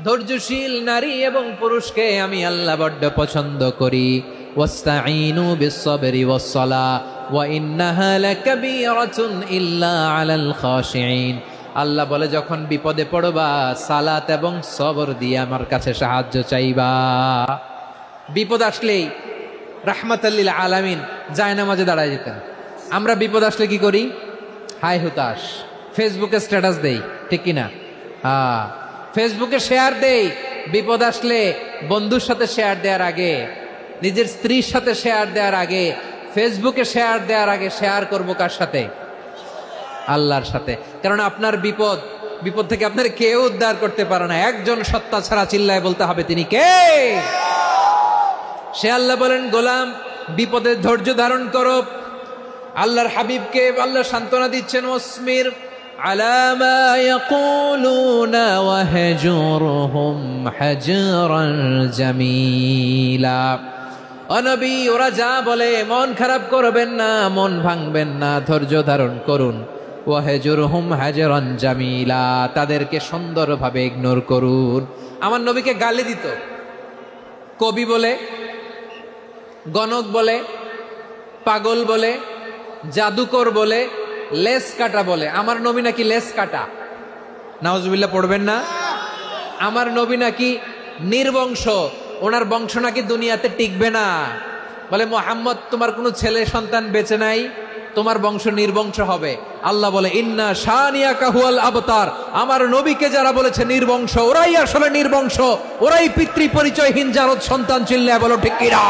ধৈর্যশীল নারী এবং পুরুষকে আমি আল্লাহ বড্ড পছন্দ করি। ওয়াস্তাঈনু বিস-সাবরি ওয়াস-সালাহ ওয়া ইন্নাহা লাকাবীরাতুন ইল্লা আলাল খাশিঈন। আল্লাহ বলে যখন বিপদে পড়বা সালাত এবং সবর দিয়ে আমার কাছে সাহায্য চাইবা। বিপদ আসলেই রাহমাতাল লিল আলামিন জায়নামাজে দাঁড়ায় যেতেন। আমরা বিপদ আসলে কি করি? হাই হুতাশ, ফেসবুকে স্ট্যাটাস দেই, ঠিক কিনা? ফেসবুকে শেয়ার দেই। বিপদ আসলে বন্ধুর সাথে শেয়ার দেওয়ার আগে, নিজের স্ত্রীর সাথে শেয়ার দেওয়ার আগে, ফেসবুকে শেয়ার দেওয়ার আগে শেয়ার করবো কার সাথে? আল্লাহর সাথে। কারণ আপনার বিপদ থেকে আপনার কেউ উদ্ধার করতে পারে না, একজন সত্তা ছাড়া। চিল্লায় বলতে হবে তিনি কে? সে আল্লাহ বলেন, গোলাম বিপদের ধৈর্য ধারণ করো। আল্লাহর হাবিবকে আল্লাহ সান্ত্বনা দিচ্ছেন, ওয়াসমির আলা মা ইয়াকুলুনা ওয়াহজুরহুম হাজরান জামিলা। ও নবী, ওরা যা বলে মন খারাপ করবেন না, মন ভাঙবেন না, ধৈর্য ধারণ করুন। ওয়াহজুরহুম হাজরান জামিলা, তাদেরকে সুন্দরভাবে ইগনোর করুন। আমার নবীকে গালি দিত কবি বলে, গণক বলে, পাগল বলে, জাদুকর বলে, লেস কাটা বলে। আমার নবী নাকি লেস কাটা? নাউজুবিল্লাহ পড়বেন না। আমার নবী নাকি নির্বংশ, ওনার বংশ নাকি দুনিয়াতে টিকবে না। বলে, মুহাম্মদ তোমার কোনো ছেলে সন্তান বেঁচে নাই, তোমার বংশ নির্বংশ হবে। আল্লাহ বলে, ইন্না শানিয়াকা হুয়াল আবতার। আমার নবীকে যারা বলেছে নির্বংশ, ওরাই আসলে নির্বংশ, ওরাই পিতৃ পরিচয়হীন জারদ সন্তান। চিল্লায় বলো ঠিক কিনা?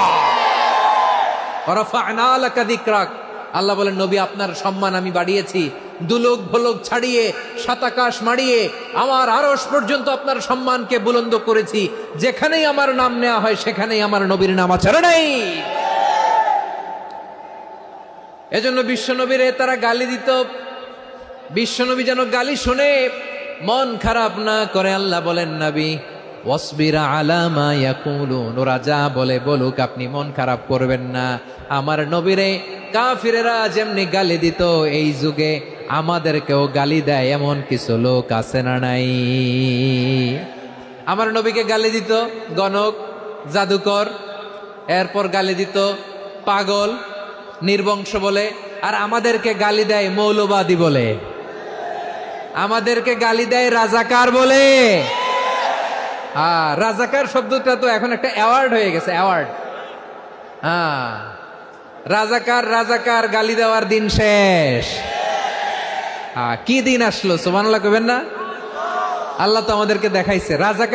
রাফা'না লাকা যিকরাক। আল্লাহ বলেন, নবী আপনার সম্মান আমি বাড়িয়েছি, দুলোক ভোলোক ছাড়িয়ে, সাতাকাশ মাড়িয়ে আমার আরশ পর্যন্ত আপনার সম্মানকে বুলন্দ করেছি। যেখানেই আমার নাম নেওয়া হয় সেখানেই আমার নবীর নাম আছে নাই। এজন্য বিশ্বনবীরে তারা গালি দিত। বিশ্বনবী যেন গালি শুনে মন খারাপ না করে। আল্লাহ বলেন, নবী ওয়াসবির আলা মা ইয়াকুলুন, ওরা যা বলে বলুক, আপনি মন খারাপ করবেন না। আমার নবীরে কাফিরেরা যেমনি গালি দিত, এই যুগে আমাদেরকেও গালি দেয় এমন কিছু লোক আছে না নাই? আমার নবীকে গালি দিত গণক, জাদুকর, এরপর গালি দিত পাগল, নির্বংশ বলে। আর আমাদেরকে গালি দেয় মৌলবাদী বলে, আমাদেরকে গালি দেয় রাজাকার বলে। রাজাকার শব্দটা তো এখন একটা অ্যাওয়ার্ড হয়ে গেছে, অ্যাওয়ার্ড। রাজাকার রাজাকার গালি দেওয়ার দিন শেষ। কি দিন আসলো? সুবহানাল্লাহ কইবেন না? আল্লাহ তো আমাদেরকে দেখাইছে রাজাকার।